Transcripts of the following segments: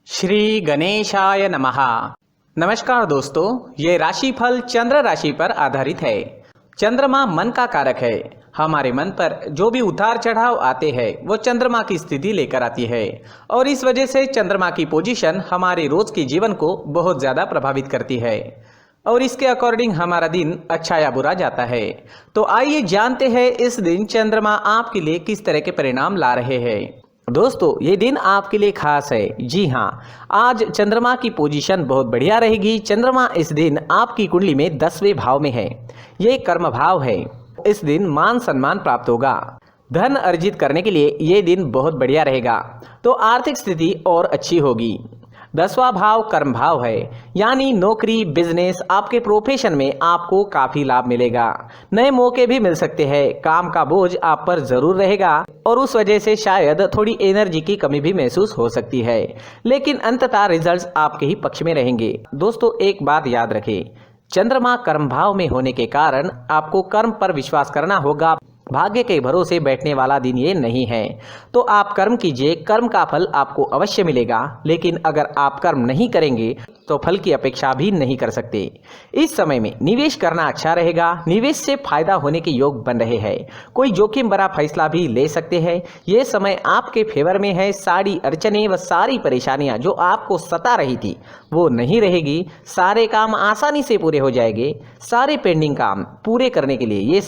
श्री गणेशाय नमः। नमस्कार दोस्तों, ये राशिफल चंद्र राशि पर आधारित है। चंद्रमा मन का कारक है। हमारे मन पर जो भी उतार चढ़ाव आते हैं वो चंद्रमा की स्थिति लेकर आती है और इस वजह से चंद्रमा की पोजीशन हमारे रोज के जीवन को बहुत ज़्यादा प्रभावित करती है और इसके अकॉर्डिंग हमारा दिन अच्छा या बुरा जाता है। तो आइए जानते हैं इस दिन चंद्रमा आपके लिए किस तरह के परिणाम ला रहे हैं। दोस्तों, ये दिन आपके लिए खास है। जी हाँ, आज चंद्रमा की पोजीशन बहुत बढ़िया रहेगी। चंद्रमा इस दिन आपकी कुंडली में 10वें भाव में है। ये कर्म भाव है। इस दिन मान सम्मान प्राप्त होगा। धन अर्जित करने के लिए ये दिन बहुत बढ़िया रहेगा। तो आर्थिक स्थिति और अच्छी होगी। 10वां भाव कर्म भाव है, यानी नौकरी, बिजनेस, आपके प्रोफेशन में आपको काफी लाभ मिलेगा। नए मौके भी मिल सकते हैं। काम का बोझ आप पर जरूर रहेगा और उस वजह से शायद थोड़ी एनर्जी की कमी भी महसूस हो सकती है, लेकिन अंततः रिजल्ट्स आपके ही पक्ष में रहेंगे। दोस्तों, एक बात याद रखें, चंद्रमा कर्म भाव में होने के कारण आपको कर्म पर विश्वास करना होगा। भाग्य के भरोसे बैठने वाला दिन ये नहीं है। तो आप कर्म कीजिए, कर्म का फल आपको अवश्य मिलेगा, लेकिन अगर आप कर्म नहीं करेंगे तो फल की अपेक्षा भी नहीं कर सकते। इस समय में निवेश करना अच्छा रहेगा। निवेश से फायदा होने के योग बन रहे हैं। कोई जोखिम भरा फैसला भी ले सकते हैं। ये समय आपके फेवर में है। सारी अड़चने व सारी परेशानियां जो आपको सता रही थी वो नहीं रहेगी। सारे काम आसानी से पूरे हो जाएंगे। सारे पेंडिंग काम पूरे करने के लिए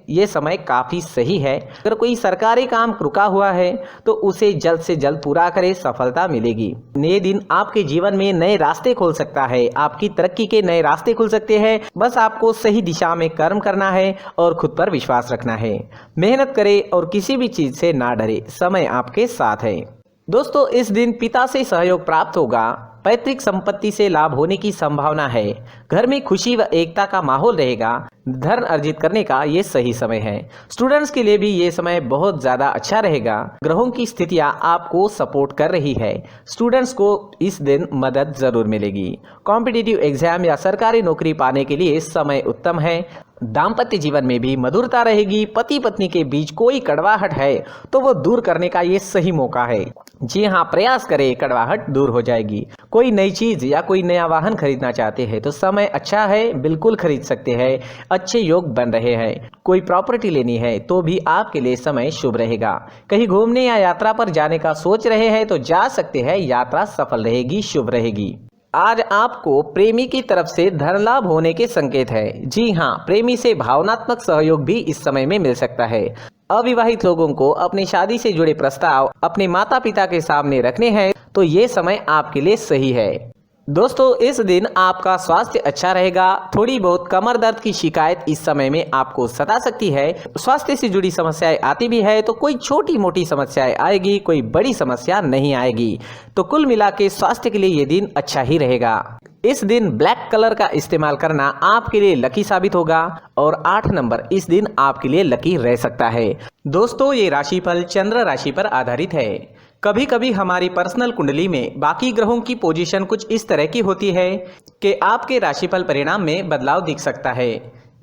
ये समय काफी सही है। अगर कोई सरकारी काम रुका हुआ है तो उसे जल्द से जल्द पूरा करें, सफलता मिलेगी। नए दिन आपके जीवन में नए रास्ते खोल सकता है। आपकी तरक्की के नए रास्ते खुल सकते हैं। बस आपको सही दिशा में कर्म करना है और खुद पर विश्वास रखना है। मेहनत करें और किसी भी चीज से ना डरे। समय आपके साथ है। दोस्तों, इस दिन पिता से सहयोग प्राप्त होगा। पैतृक संपत्ति से लाभ होने की संभावना है। घर में खुशी व एकता का माहौल रहेगा। धन अर्जित करने का ये सही समय है। स्टूडेंट्स के लिए भी ये समय बहुत ज़्यादा अच्छा रहेगा। ग्रहों की स्थितियां आपको सपोर्ट कर रही है। स्टूडेंट्स को इस दिन मदद जरूर मिलेगी। कॉम्पिटिटिव एग्जाम या सरकारी नौकरी पाने के लिए समय उत्तम है। दाम्पत्य जीवन में भी मधुरता रहेगी। पति पत्नी के बीच कोई कड़वाहट है तो वो दूर करने का ये सही मौका है। जी हाँ, प्रयास करें, कड़वाहट दूर हो जाएगी। कोई नई चीज या कोई नया वाहन खरीदना चाहते हैं तो समय अच्छा है, बिल्कुल खरीद सकते हैं। अच्छे योग बन रहे हैं। कोई प्रॉपर्टी लेनी है तो भी आपके लिए समय शुभ रहेगा। कहीं घूमने या यात्रा पर जाने का सोच रहे हैं तो जा सकते हैं। यात्रा सफल रहेगी, शुभ रहेगी। आज आपको प्रेमी की तरफ से धन लाभ होने के संकेत है। जी हाँ, प्रेमी से भावनात्मक सहयोग भी इस समय में मिल सकता है। अविवाहित लोगों को अपनी शादी से जुड़े प्रस्ताव अपने माता पिता के सामने रखने हैं तो ये समय आपके लिए सही है। दोस्तों, इस दिन आपका स्वास्थ्य अच्छा रहेगा। थोड़ी बहुत कमर दर्द की शिकायत इस समय में आपको सता सकती है। स्वास्थ्य से जुड़ी समस्याएं आती भी है तो कोई छोटी मोटी समस्याएं आएगी, कोई बड़ी समस्या नहीं आएगी। तो कुल मिला के स्वास्थ्य के लिए ये दिन अच्छा ही रहेगा। इस दिन ब्लैक कलर का इस्तेमाल करना आपके लिए लकी साबित होगा और 8 नंबर इस दिन आपके लिए लकी रह सकता है। दोस्तों, ये राशिफल चंद्र राशि पर आधारित है। कभी कभी हमारी पर्सनल कुंडली में बाकी ग्रहों की पोजीशन कुछ इस तरह की होती है कि आपके राशिफल परिणाम में बदलाव दिख सकता है।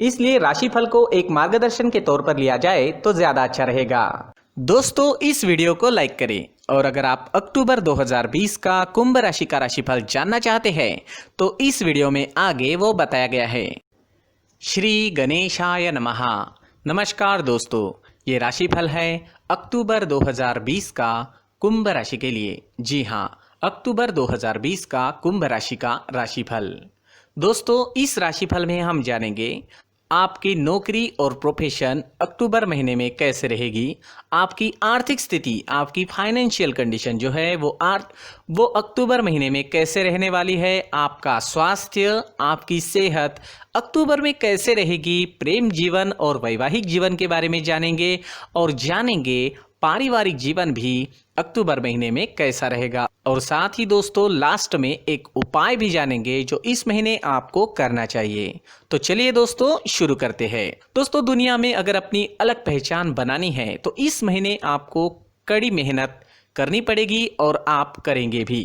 इसलिए राशिफल को एक मार्गदर्शन के तौर पर लिया जाए तो ज्यादा अच्छा रहेगा। दोस्तों, इस वीडियो को लाइक करें और अगर आप अक्टूबर 2020 का कुंभ राशि का राशिफल जानना चाहते हैं तो इस वीडियो में आगे वो बताया गया है। श्री गणेशाय नमः। नमस्कार दोस्तों, ये राशिफल है अक्टूबर 2020 का कुंभ राशि के लिए। जी हाँ, अक्टूबर 2020 का कुंभ राशि का राशिफल। दोस्तों, इस राशिफल में हम जानेंगे आपकी नौकरी और प्रोफेशन अक्टूबर महीने में कैसे रहेगी। आपकी आर्थिक स्थिति, आपकी फाइनेंशियल कंडीशन जो है वो अक्टूबर महीने में कैसे रहने वाली है। आपका स्वास्थ्य, आपकी सेहत अक्टूबर में कैसे रहेगी। प्रेम जीवन और वैवाहिक जीवन के बारे में जानेंगे और जानेंगे पारिवारिक जीवन भी अक्टूबर महीने में कैसा रहेगा। और साथ ही दोस्तों, लास्ट में एक उपाय भी जानेंगे जो इस महीने आपको करना चाहिए। तो चलिए दोस्तों, शुरू करते हैं। दोस्तों, दुनिया में अगर अपनी अलग पहचान बनानी है तो इस महीने आपको कड़ी मेहनत करनी पड़ेगी और आप करेंगे भी।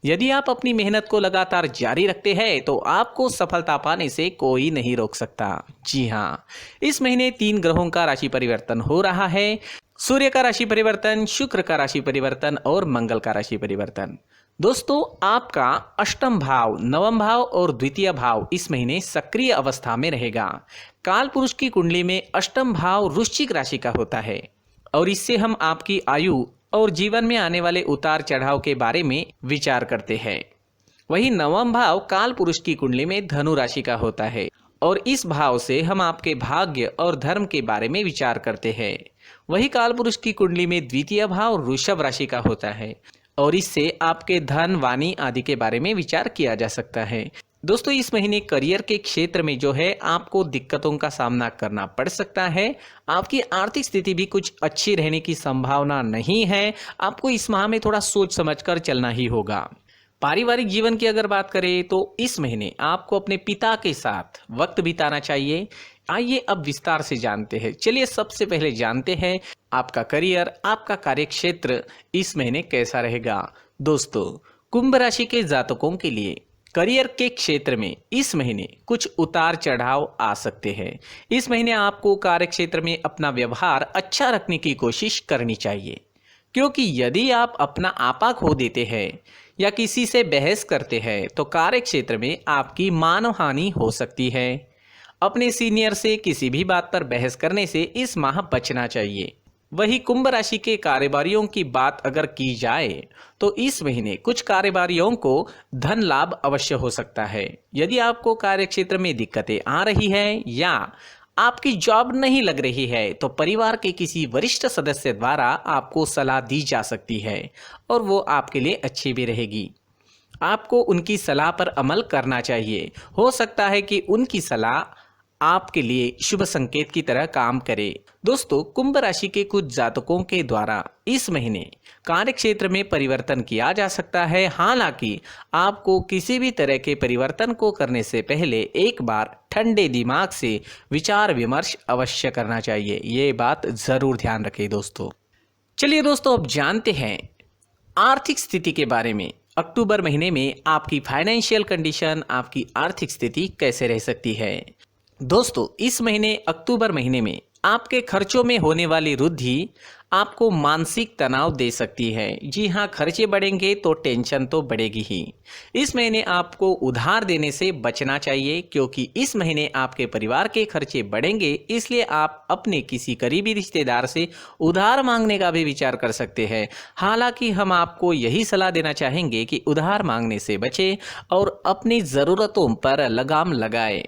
यदि आप अपनी मेहनत को लगातार जारी रखते हैं तो आपको सफलता पाने से कोई नहीं रोक सकता। जी हाँ, इस महीने 3 ग्रहों का राशि परिवर्तन हो रहा है। सूर्य का राशि परिवर्तन, शुक्र का राशि परिवर्तन और मंगल का राशि परिवर्तन। दोस्तों, आपका अष्टम भाव, नवम भाव और द्वितीय भाव इस महीने सक्रिय अवस्था में रहेगा। काल पुरुष की कुंडली में अष्टम भाव वृश्चिक राशि का होता है और इससे हम आपकी आयु और जीवन में आने वाले उतार चढ़ाव के बारे में विचार करते हैं। वहीं नवम भाव काल पुरुष की कुंडली में धनु राशि का होता है और इस भाव से हम आपके भाग्य और धर्म के बारे में विचार करते हैं। वही काल पुरुष की कुंडली में द्वितीय भाव वृषभ राशि का होता है और इससे आपके धन, वाणी आदि के बारे में विचार किया जा सकता है। दोस्तों, इस महीने करियर के क्षेत्र में जो है आपको दिक्कतों का सामना करना पड़ सकता है। आपकी आर्थिक स्थिति भी कुछ अच्छी रहने की संभावना नहीं है। आपको इस माह में थोड़ा सोच समझकर चलना ही होगा। पारिवारिक जीवन की अगर बात करें तो इस महीने आपको अपने पिता के साथ वक्त बिताना चाहिए। आइए अब विस्तार से जानते हैं। चलिए सबसे पहले जानते हैं आपका करियर, आपका कार्यक्षेत्र इस महीने कैसा रहेगा। दोस्तों, कुंभ राशि के जातकों के लिए करियर के क्षेत्र में इस महीने कुछ उतार चढ़ाव आ सकते हैं। इस महीने आपको कार्यक्षेत्र में अपना व्यवहार अच्छा रखने की कोशिश करनी चाहिए, क्योंकि यदि आप अपना आपा खो देते हैं या किसी से बहस करते हैं तो कार्य क्षेत्र में आपकी मानहानि हो सकती है। अपने सीनियर से किसी भी बात पर बहस करने से इस माह बचना चाहिए। वही कुंभ राशि के कारोबारियों की बात अगर की जाए तो इस महीने कुछ कारोबारियों को धन लाभ अवश्य हो सकता है। यदि आपको कार्य क्षेत्र में दिक्कतें आ रही है या आपकी जॉब नहीं लग रही है तो परिवार के किसी वरिष्ठ सदस्य द्वारा आपको सलाह दी जा सकती है और वो आपके लिए अच्छी भी रहेगी। आपको उनकी सलाह पर अमल करना चाहिए। हो सकता है कि उनकी सलाह आपके लिए शुभ संकेत की तरह काम करे। दोस्तों, कुंभ राशि के कुछ जातकों के द्वारा इस महीने कार्य क्षेत्र में परिवर्तन किया जा सकता है। हालांकि आपको किसी भी तरह के परिवर्तन को करने से पहले एक बार ठंडे दिमाग से विचार विमर्श अवश्य करना चाहिए। ये बात जरूर ध्यान रखें दोस्तों। चलिए दोस्तों, अब जानते हैं आर्थिक स्थिति के बारे में। अक्टूबर महीने में आपकी फाइनेंशियल कंडीशन, आपकी आर्थिक स्थिति कैसे रह सकती है। दोस्तों, इस महीने अक्टूबर महीने में आपके खर्चों में होने वाली वृद्धि आपको मानसिक तनाव दे सकती है। जी हाँ, खर्चे बढ़ेंगे तो टेंशन तो बढ़ेगी ही। इस महीने आपको उधार देने से बचना चाहिए, क्योंकि इस महीने आपके परिवार के खर्चे बढ़ेंगे। इसलिए आप अपने किसी करीबी रिश्तेदार से उधार मांगने का भी विचार कर सकते हैं। हालांकि हम आपको यही सलाह देना चाहेंगे कि उधार मांगने से बचें और अपनी ज़रूरतों पर लगाम लगाएं।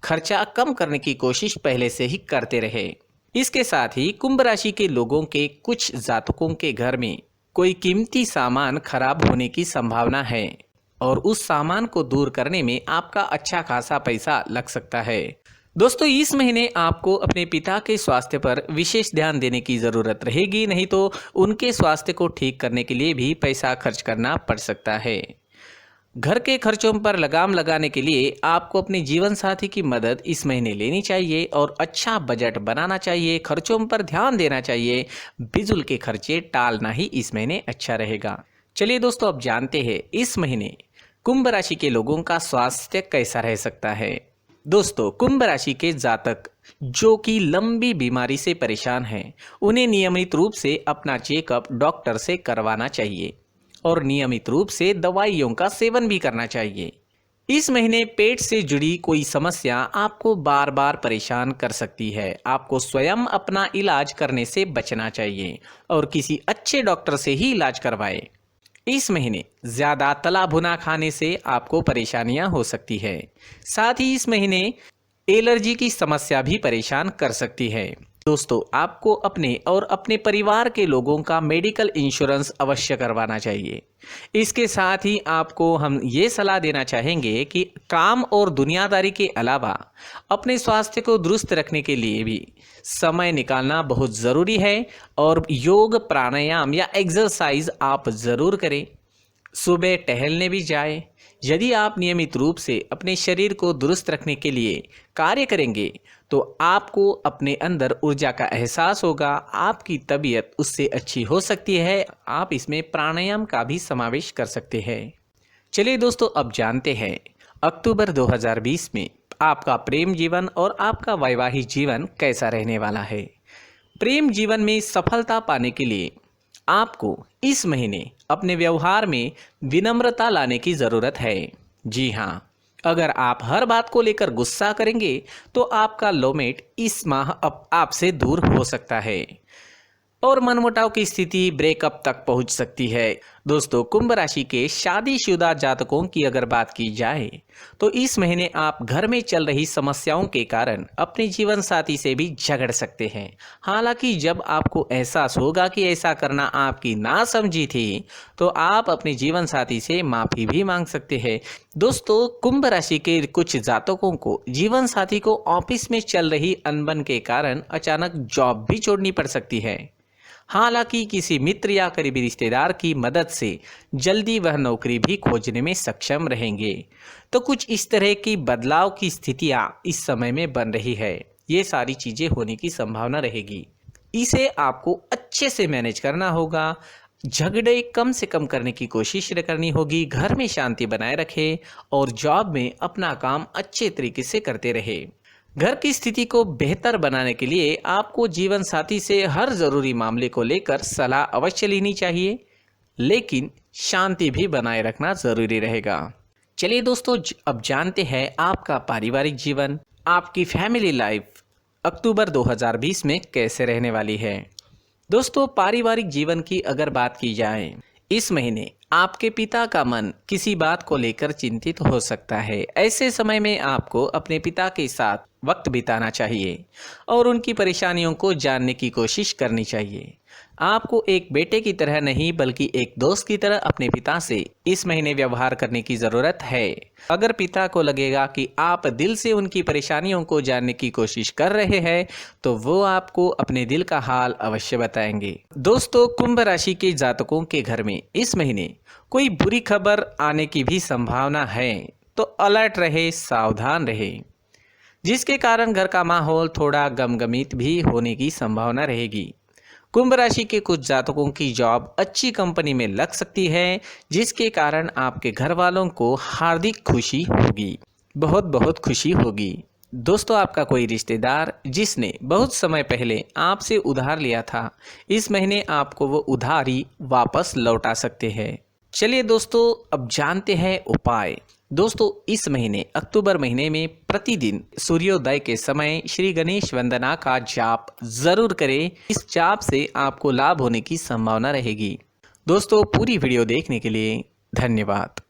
खर्चा कम करने की कोशिश पहले से ही करते रहे। इसके साथ ही कुंभ राशि के लोगों के कुछ जातकों के घर में कोई कीमती सामान खराब होने की संभावना है और उस सामान को दूर करने में आपका अच्छा खासा पैसा लग सकता है। दोस्तों, इस महीने आपको अपने पिता के स्वास्थ्य पर विशेष ध्यान देने की ज़रूरत रहेगी, नहीं तो उनके स्वास्थ्य को ठीक करने के लिए भी पैसा खर्च करना पड़ सकता है। घर के खर्चों पर लगाम लगाने के लिए आपको अपने जीवन साथी की मदद इस महीने लेनी चाहिए और अच्छा बजट बनाना चाहिए। खर्चों पर ध्यान देना चाहिए। बिजुल के खर्चे टालना ही इस महीने अच्छा रहेगा। चलिए दोस्तों, अब जानते हैं इस महीने कुंभ राशि के लोगों का स्वास्थ्य कैसा रह सकता है। दोस्तों, कुंभ राशि के जातक जो कि लंबी बीमारी से परेशान हैं, उन्हें नियमित रूप से अपना चेकअप डॉक्टर से करवाना चाहिए और नियमित रूप से दवाइयों का सेवन भी करना चाहिए। इस महीने पेट से जुड़ी कोई समस्या आपको बार बार परेशान कर सकती है। आपको स्वयं अपना इलाज करने से बचना चाहिए और किसी अच्छे डॉक्टर से ही इलाज करवाएं। इस महीने ज़्यादा तला भुना खाने से आपको परेशानियां हो सकती है। साथ ही इस महीने एलर्जी की समस्या भी परेशान कर सकती है। दोस्तों, आपको अपने और अपने परिवार के लोगों का मेडिकल इंश्योरेंस अवश्य करवाना चाहिए। इसके साथ ही आपको हम ये सलाह देना चाहेंगे कि काम और दुनियादारी के अलावा अपने स्वास्थ्य को दुरुस्त रखने के लिए भी समय निकालना बहुत ज़रूरी है और योग, प्राणायाम या एक्सरसाइज आप ज़रूर करें। सुबह टहलने भी जाएं। यदि आप नियमित रूप से अपने शरीर को दुरुस्त रखने के लिए कार्य करेंगे तो आपको अपने अंदर ऊर्जा का एहसास होगा। आपकी तबीयत उससे अच्छी हो सकती है। आप इसमें प्राणायाम का भी समावेश कर सकते हैं। चलिए दोस्तों, अब जानते हैं अक्टूबर 2020 में आपका प्रेम जीवन और आपका वैवाहिक जीवन कैसा रहने वाला है। प्रेम जीवन में सफलता पाने के लिए आपको इस महीने अपने व्यवहार में विनम्रता लाने की ज़रूरत है। जी हाँ, अगर आप हर बात को लेकर गुस्सा करेंगे तो आपका लोमेट इस माह अब आपसे दूर हो सकता है और मनमुटाव की स्थिति ब्रेकअप तक पहुंच सकती है। दोस्तों, कुंभ राशि के शादीशुदा जातकों की अगर बात की जाए तो इस महीने आप घर में चल रही समस्याओं के कारण अपने जीवन साथी से भी झगड़ सकते हैं। हालांकि जब आपको एहसास होगा कि ऐसा करना आपकी नासमझी थी तो आप अपने जीवन साथी से माफी भी मांग सकते हैं। दोस्तों, कुंभ राशि के कुछ जातकों को जीवन साथी को ऑफिस में चल रही अनबन के कारण अचानक जॉब भी छोड़नी पड़ सकती है। हालांकि किसी मित्र या करीबी रिश्तेदार की मदद से जल्दी वह नौकरी भी खोजने में सक्षम रहेंगे। तो कुछ इस तरह की बदलाव की स्थितियां इस समय में बन रही है। ये सारी चीजें होने की संभावना रहेगी। इसे आपको अच्छे से मैनेज करना होगा। झगड़े कम से कम करने की कोशिश करनी होगी, घर में शांति बनाए रखें और जॉब में अपना काम अच्छे तरीके से करते रहे। घर की स्थिति को बेहतर बनाने के लिए आपको जीवन साथी से हर जरूरी मामले को लेकर सलाह अवश्य लेनी चाहिए, लेकिन शांति भी बनाए रखना जरूरी रहेगा। चलिए दोस्तों, अब जानते हैं आपका पारिवारिक जीवन, आपकी फैमिली लाइफ अक्टूबर 2020 में कैसे रहने वाली है। दोस्तों, पारिवारिक जीवन की अगर बात की जाए, इस महीने आपके पिता का मन किसी बात को लेकर चिंतित हो सकता है। ऐसे समय में आपको अपने पिता के साथ वक्त बिताना चाहिए और उनकी परेशानियों को जानने की कोशिश करनी चाहिए। आपको एक बेटे की तरह नहीं बल्कि एक दोस्त की तरह अपने पिता से इस महीने व्यवहार करने की ज़रूरत है। अगर पिता को लगेगा कि आप दिल से उनकी परेशानियों को जानने की कोशिश कर रहे हैं तो वो आपको अपने दिल का हाल अवश्य बताएंगे। दोस्तों, कुंभ राशि के जातकों के घर में इस महीने कोई बुरी खबर आने की भी संभावना है, तो अलर्ट रहे, सावधान रहे, जिसके कारण घर का माहौल थोड़ा गमगमीत भी होने की संभावना रहेगी। कुंभ राशि के कुछ जातकों की जॉब अच्छी कंपनी में लग सकती है, जिसके कारण आपके घर वालों को हार्दिक खुशी होगी, बहुत बहुत खुशी होगी। दोस्तों, आपका कोई रिश्तेदार जिसने बहुत समय पहले आपसे उधार लिया था, इस महीने आपको वो उधारी वापस लौटा सकते हैं। चलिए दोस्तों, अब जानते हैं उपाय। दोस्तों, इस महीने अक्टूबर महीने में प्रतिदिन सूर्योदय के समय श्री गणेश वंदना का जाप जरूर करें। इस जाप से आपको लाभ होने की संभावना रहेगी। दोस्तों, पूरी वीडियो देखने के लिए धन्यवाद।